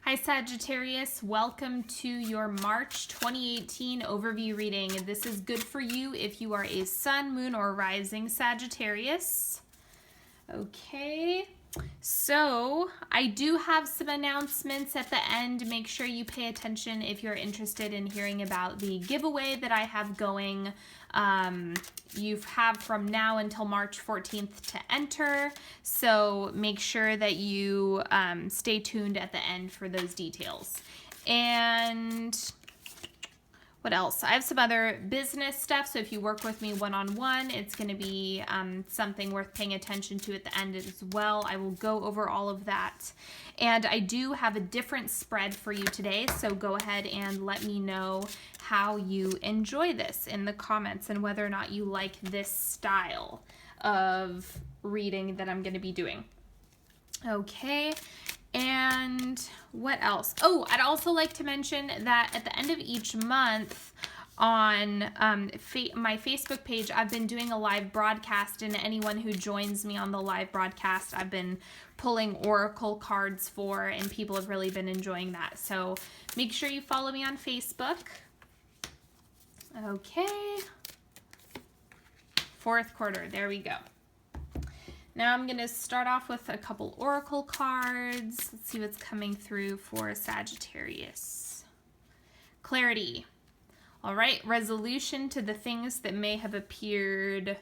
Hi Sagittarius, welcome to your March 2018 overview reading. This is good for you if you are a sun, moon, or rising Sagittarius. Okay, so I do have some announcements at the end. Make sure you pay attention if you're interested in hearing about the giveaway that I have going. You have from now until March 14th to enter, so make sure that you stay tuned at the end for those details. And what else? I have some other business stuff, so if you work with me one-on-one, it's going to be something worth paying attention to at the end as well. I will go over all of that. And I do have a different spread for you today, so go ahead and let me know how you enjoy this in the comments and whether or not you like this style of reading that I'm going to be doing. Okay. And what else? Oh, I'd also like to mention that at the end of each month on my Facebook page, I've been doing a live broadcast, and anyone who joins me on the live broadcast, I've been pulling oracle cards for, and people have really been enjoying that. So make sure you follow me on Facebook. Okay. Fourth quarter, there we go. Now I'm going to start off with a couple oracle cards. Let's see what's coming through for Sagittarius. Clarity. All right, resolution to the things that may have appeared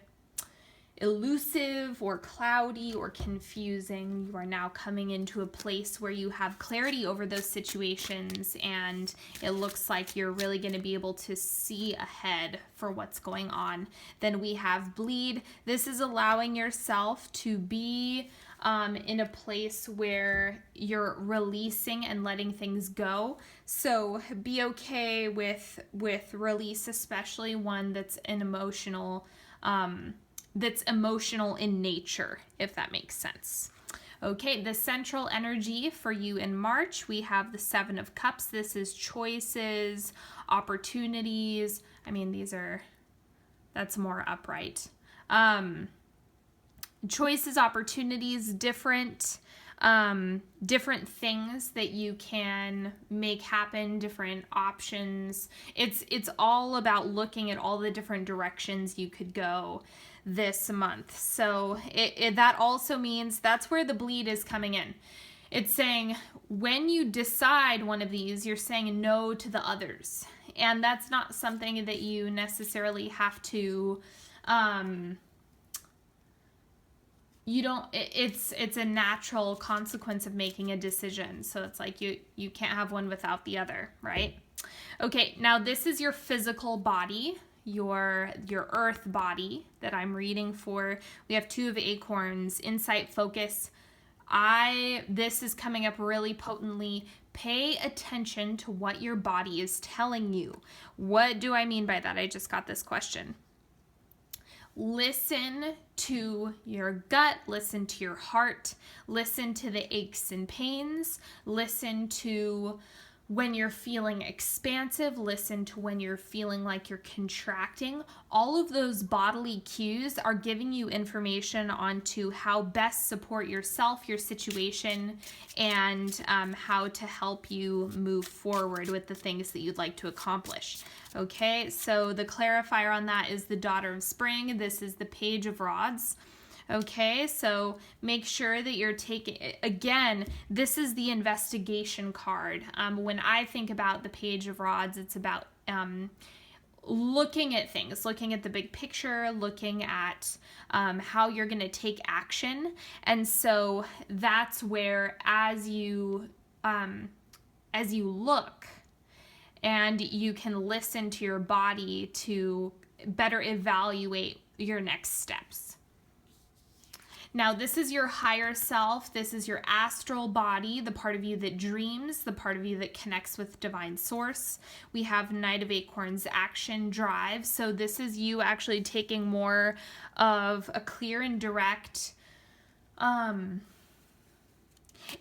elusive or cloudy or confusing. You are now coming into a place where you have clarity over those situations, and it looks like you're really going to be able to see ahead for what's going on. Then we have bleed. This is allowing yourself to be in a place where you're releasing and letting things go. So be okay with release, especially one that's an emotional that's emotional in nature, if that makes sense. Okay, the central energy for you in March, we have the Seven of Cups. This is choices, opportunities. I mean, that's more upright. Choices, opportunities, different things that you can make happen, different options. It's all about looking at all the different directions you could go this month. So that also means that's where the bleed is coming in. It's saying when you decide one of these, you're saying no to the others. And that's not something that you necessarily have to, it's a natural consequence of making a decision. So it's like you can't have one without the other, right? Okay, now this is your physical body, your earth body that I'm reading for. We have Two of Acorns, insight, focus. This is coming up really potently. Pay attention to what your body is telling you. What do I mean by that? I just got this question. Listen to your gut, listen to your heart, listen to the aches and pains, listen to when you're feeling expansive, listen to when you're feeling like you're contracting. All of those bodily cues are giving you information onto how best support yourself, your situation, and how to help you move forward with the things that you'd like to accomplish. Okay, so the clarifier on that is the Daughter of Spring. This is the Page of Rods. Okay, so make sure that you're taking, again, this is the investigation card. When I think about the Page of Rods, it's about looking at things, looking at the big picture, looking at how you're going to take action. And so that's where as you look and you can listen to your body to better evaluate your next steps. Now, this is your higher self. This is your astral body, the part of you that dreams, the part of you that connects with divine source. We have Knight of Acorns, action, drive. So this is you actually taking more of a clear and direct,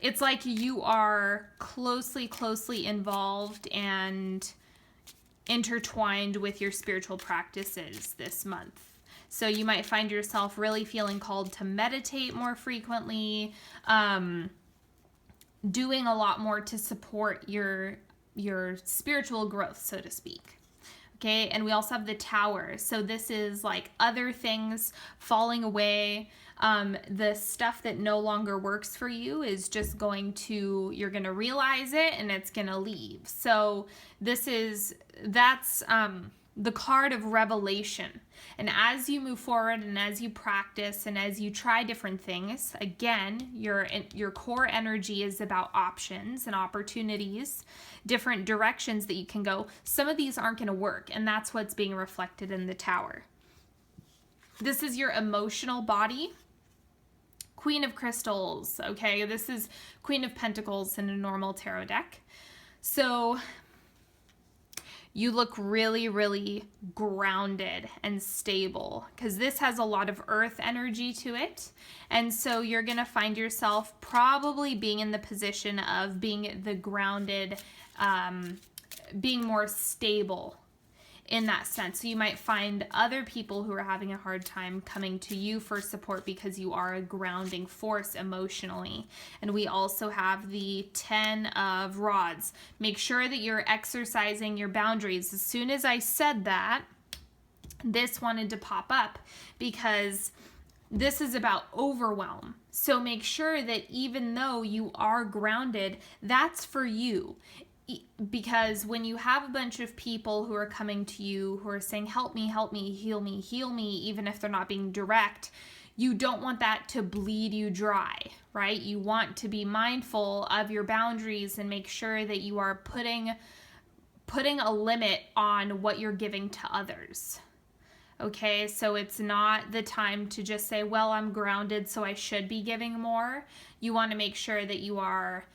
it's like you are closely involved and intertwined with your spiritual practices this month. So you might find yourself really feeling called to meditate more frequently, doing a lot more to support your spiritual growth, so to speak. Okay, and we also have the Tower. So this is like other things falling away. The stuff that no longer works for you is just you're going to realize it and it's going to leave. So that's the card of revelation. And as you move forward and as you practice and as you try different things, again, your core energy is about options and opportunities, different directions that you can go. Some of these aren't going to work, and that's what's being reflected in the Tower. This is your emotional body. Queen of Crystals, okay? This is Queen of Pentacles in a normal tarot deck. So you look really, really grounded and stable because this has a lot of earth energy to it. And so you're going to find yourself probably being in the position of being the grounded, being more stable in that sense. So you might find other people who are having a hard time coming to you for support because you are a grounding force emotionally. And we also have the 10 of Rods. Make sure that you're exercising your boundaries. As soon as I said that, this wanted to pop up because this is about overwhelm. So make sure that even though you are grounded, that's for you. Because when you have a bunch of people who are coming to you who are saying, help me, heal me, even if they're not being direct, you don't want that to bleed you dry, right? You want to be mindful of your boundaries and make sure that you are putting a limit on what you're giving to others. Okay, so it's not the time to just say, well, I'm grounded, so I should be giving more. You want to make sure that you are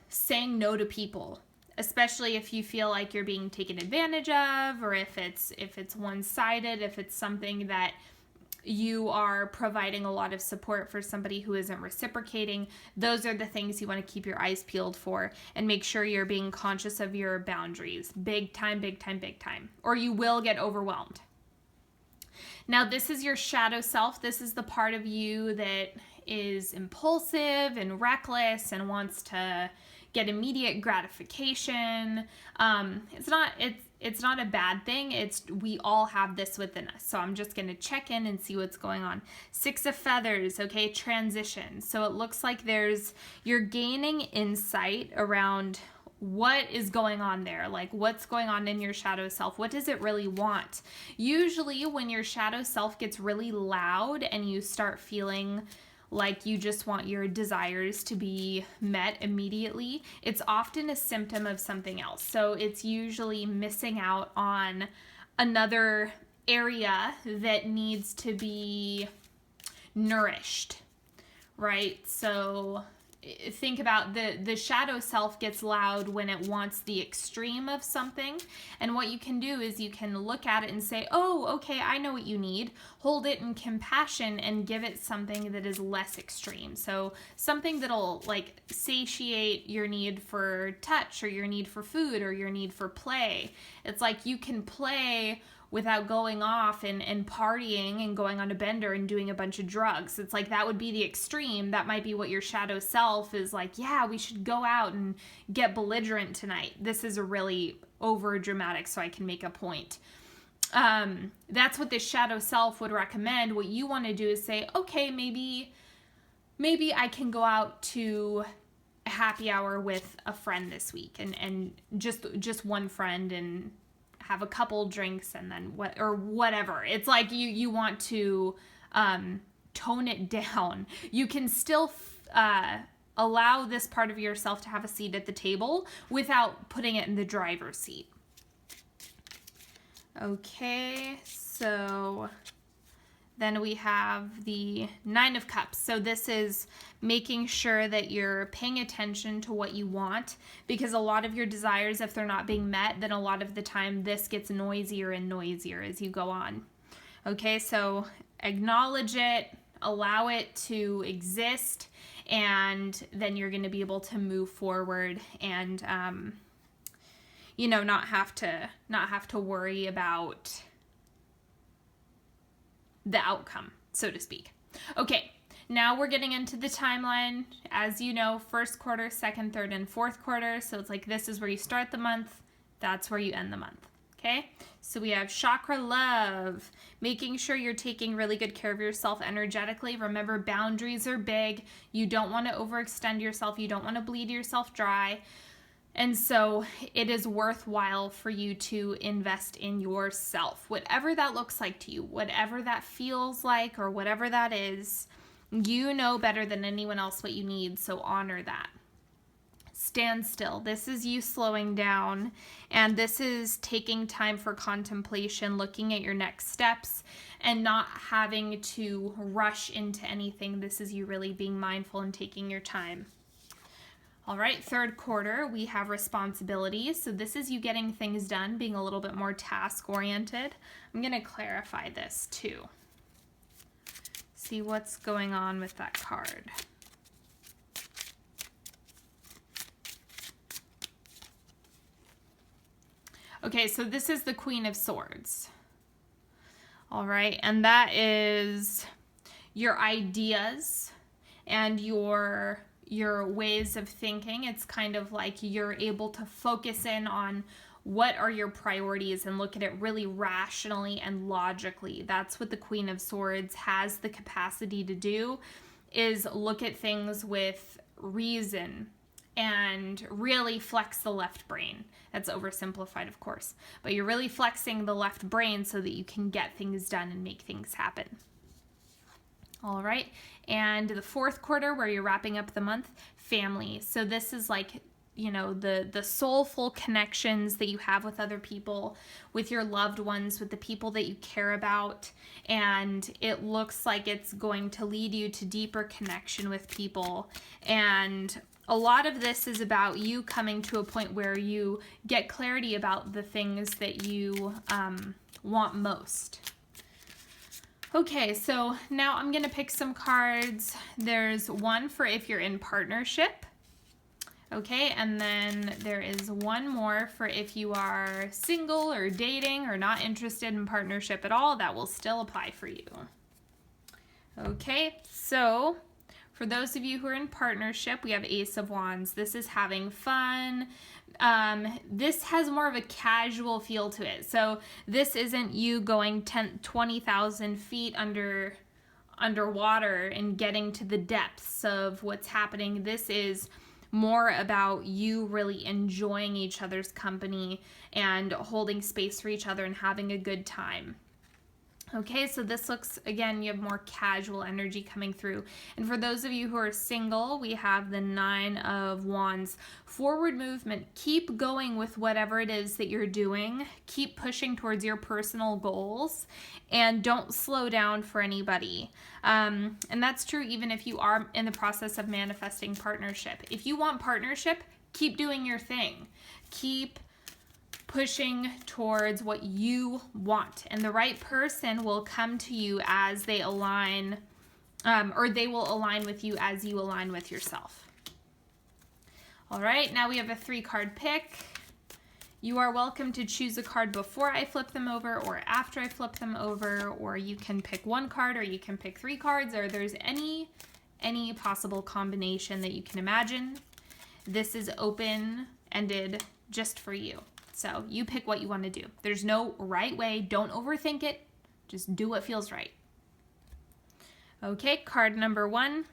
saying no to people, especially if you feel like you're being taken advantage of, or if it's one-sided, if it's something that you are providing a lot of support for somebody who isn't reciprocating. Those are the things you want to keep your eyes peeled for and make sure you're being conscious of your boundaries. Big time, or you will get overwhelmed. Now, this is your shadow self. This is the part of you that is impulsive and reckless and wants to get immediate gratification. It's not a bad thing. We all have this within us. So I'm just going to check in and see what's going on. 6 of Feathers, okay, transition. So it looks like you're gaining insight around what is going on there, like what's going on in your shadow self. What does it really want? Usually when your shadow self gets really loud and you start feeling like you just want your desires to be met immediately, it's often a symptom of something else. So it's usually missing out on another area that needs to be nourished, right? So think about the shadow self gets loud when it wants the extreme of something. And what you can do is you can look at it and say, oh, okay, I know what you need. Hold it in compassion and give it something that is less extreme. So something that'll like satiate your need for touch or your need for food or your need for play. It's like you can play without going off and partying and going on a bender and doing a bunch of drugs. It's like that would be the extreme. That might be what your shadow self is like, yeah, we should go out and get belligerent tonight. This is a really over dramatic, so I can make a point. That's what this shadow self would recommend. What you want to do is say, okay, maybe I can go out to a happy hour with a friend this week and just one friend and have a couple drinks and then whatever. It's like you want to tone it down. You can still allow this part of yourself to have a seat at the table without putting it in the driver's seat. Okay, so then we have the 9 of Cups. So this is making sure that you're paying attention to what you want, because a lot of your desires, if they're not being met, then a lot of the time this gets noisier and noisier as you go on. Okay, so acknowledge it, allow it to exist, and then you're going to be able to move forward and not have to worry about the outcome, so to speak. Okay, Now we're getting into the timeline. As you know, first quarter, second, third, and fourth quarter. So it's like this is where you start the month. That's where you end the month. Okay, so we have chakra love, making sure you're taking really good care of yourself energetically. Remember, boundaries are big. You don't want to overextend yourself. You don't want to bleed yourself dry. And so it is worthwhile for you to invest in yourself, whatever that looks like to you, whatever that feels like, or whatever that is. You know better than anyone else what you need, so honor that. Stand still. This is you slowing down, and this is taking time for contemplation, looking at your next steps, and not having to rush into anything. This is you really being mindful and taking your time. All right, third quarter, we have responsibilities. So this is you getting things done, being a little bit more task-oriented. I'm going to clarify this too. See what's going on with that card. Okay, so this is the Queen of Swords. All right, and that is your ideas and your ways of thinking. It's kind of like you're able to focus in on what are your priorities and look at it really rationally and logically. That's what the Queen of Swords has the capacity to do, is look at things with reason and really flex the left brain. That's oversimplified, of course, but you're really flexing the left brain so that you can get things done and make things happen. All right, and the fourth quarter, where you're wrapping up the month, family. So this is like, you know, the soulful connections that you have with other people, with your loved ones, with the people that you care about, and it looks like it's going to lead you to deeper connection with people. And a lot of this is about you coming to a point where you get clarity about the things that you want most. Okay, so now I'm going to pick some cards. There's one for if you're in partnership. Okay, and then there is one more for if you are single or dating or not interested in partnership at all. That will still apply for you. Okay, so for those of you who are in partnership, we have Ace of Wands. This is having fun. This has more of a casual feel to it. So this isn't you going 20,000 feet underwater and getting to the depths of what's happening. This is more about you really enjoying each other's company and holding space for each other and having a good time. Okay, so this looks, again, you have more casual energy coming through. And for those of you who are single, we have the Nine of Wands. Forward movement. Keep going with whatever it is that you're doing. Keep pushing towards your personal goals and don't slow down for anybody. And that's true even if you are in the process of manifesting partnership. If you want partnership, keep doing your thing. Keep pushing towards what you want, and the right person will come to you as they align, or they will align with you as you align with yourself. All right, now we have a 3-card pick. You are welcome to choose a card before I flip them over or after I flip them over, or you can pick 1 card, or you can pick 3 cards, or there's any possible combination that you can imagine. This is open-ended just for you. So you pick what you want to do. There's no right way. Don't overthink it. Just do what feels right. Okay, card number 1.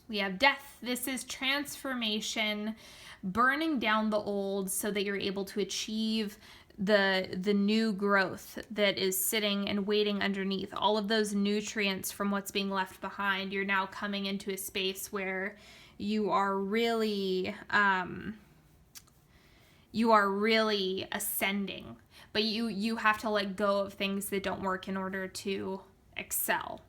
We have Death. This is transformation, burning down the old so that you're able to achieve the new growth that is sitting and waiting underneath. All of those nutrients from what's being left behind. You're now coming into a space where you are really ascending, but you have to let go of things that don't work in order to excel.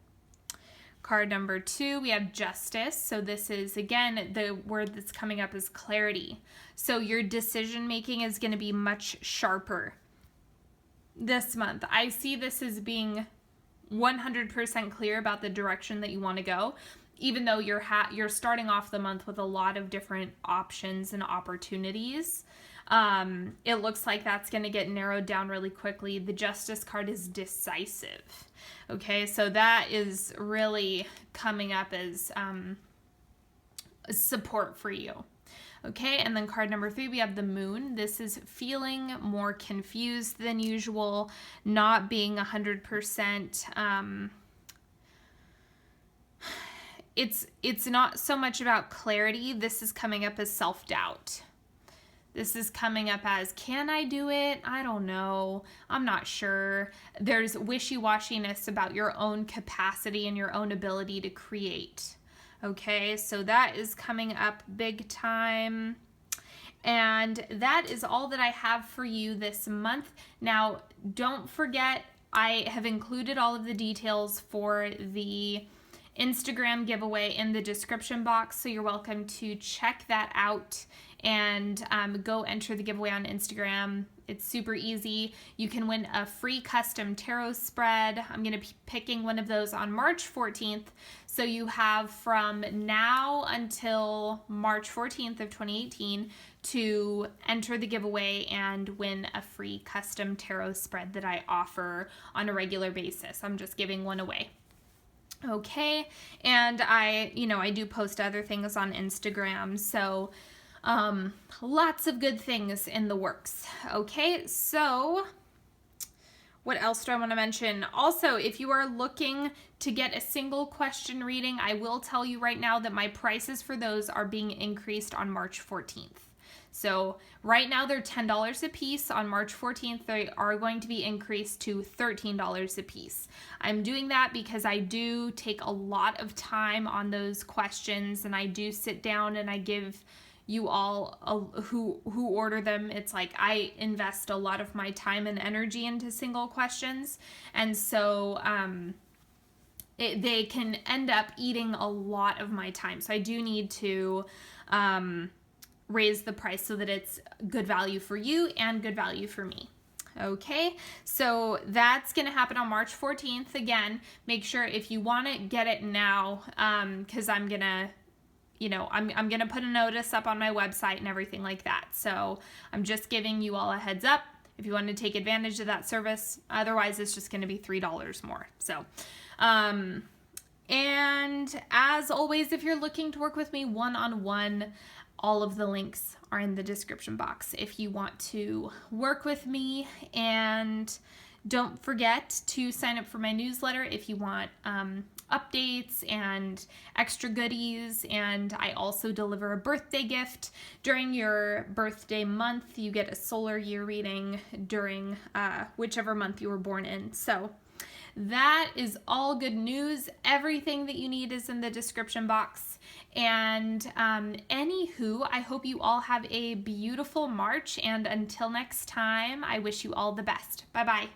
Card number 2, we have Justice. So this is, again, the word that's coming up is clarity. So your decision making is going to be much sharper this month. I see this as being 100% clear about the direction that you want to go. even though you're starting off the month with a lot of different options and opportunities, it looks like that's going to get narrowed down really quickly. The Justice card is decisive. Okay, so that is really coming up as support for you. Okay, and then card number 3, we have the Moon. This is feeling more confused than usual, not being 100%. It's not so much about clarity. This is coming up as self-doubt. This is coming up as, can I do it? I don't know. I'm not sure. There's wishy-washiness about your own capacity and your own ability to create. Okay, so that is coming up big time. And that is all that I have for you this month. Now, don't forget, I have included all of the details for the Instagram giveaway in the description box, so you're welcome to check that out and go enter the giveaway on Instagram. It's super easy. You can win a free custom tarot spread. I'm going to be picking one of those on March 14th. So you have from now until March 14th of 2018 to enter the giveaway and win a free custom tarot spread that I offer on a regular basis. I'm just giving one away. Okay, and I do post other things on Instagram, so lots of good things in the works. Okay, so what else do I want to mention? Also, if you are looking to get a single question reading, I will tell you right now that my prices for those are being increased on March 14th. So right now they're $10 a piece. On March 14th, they are going to be increased to $13 a piece. I'm doing that because I do take a lot of time on those questions, and I do sit down and I give you all who order them. It's like I invest a lot of my time and energy into single questions, and so they can end up eating a lot of my time. So I do need to raise the price so that it's good value for you and good value for me. Okay, so that's going to happen on March 14th. Again, make sure if you want it, get it now, because I'm going to, I'm going to put a notice up on my website and everything like that. So I'm just giving you all a heads up if you want to take advantage of that service. Otherwise, it's just going to be $3 more. So, and as always, if you're looking to work with me one-on-one, all of the links are in the description box if you want to work with me. And don't forget to sign up for my newsletter if you want updates and extra goodies. And I also deliver a birthday gift. During your birthday month, you get a solar year reading during whichever month you were born in. So that is all good news. Everything that you need is in the description box. And anywho, I hope you all have a beautiful March. And until next time, I wish you all the best. Bye-bye.